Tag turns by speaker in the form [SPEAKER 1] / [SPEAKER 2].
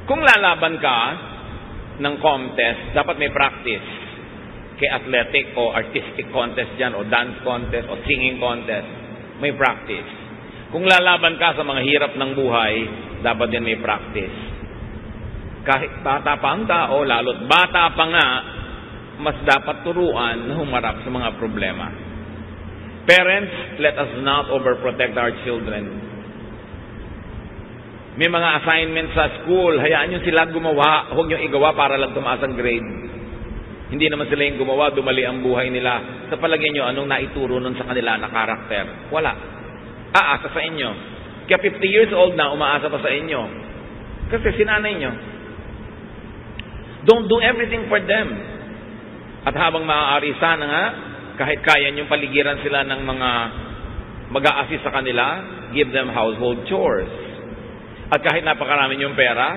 [SPEAKER 1] Kung lalaban ka ng contest, dapat may practice. Kay athletic o artistic contest dyan, o dance contest, o singing contest, may practice. Kung lalaban ka sa mga hirap ng buhay, dapat din may practice. Kahit bata pa ang tao, lalo't bata pa nga, mas dapat turuan na humarap sa mga problema. Parents, let us not overprotect our children. May mga assignments sa school, hayaan nyo sila gumawa, huwag nyo igawa para lang tumaas ang grade. Hindi naman sila yung gumawa, dumali ang buhay nila. Sa palagay nyo, anong naituro nun sa kanila na karakter? Wala. Aasa sa inyo. Kaya 50 years old na, umaasa pa sa inyo. Kasi sinanay nyo. Don't do everything for them. At habang maaari, sana nga, kahit kaya nyong paligiran sila ng mga mag-a-assist sa kanila, give them household chores. At kahit napakarami yung pera,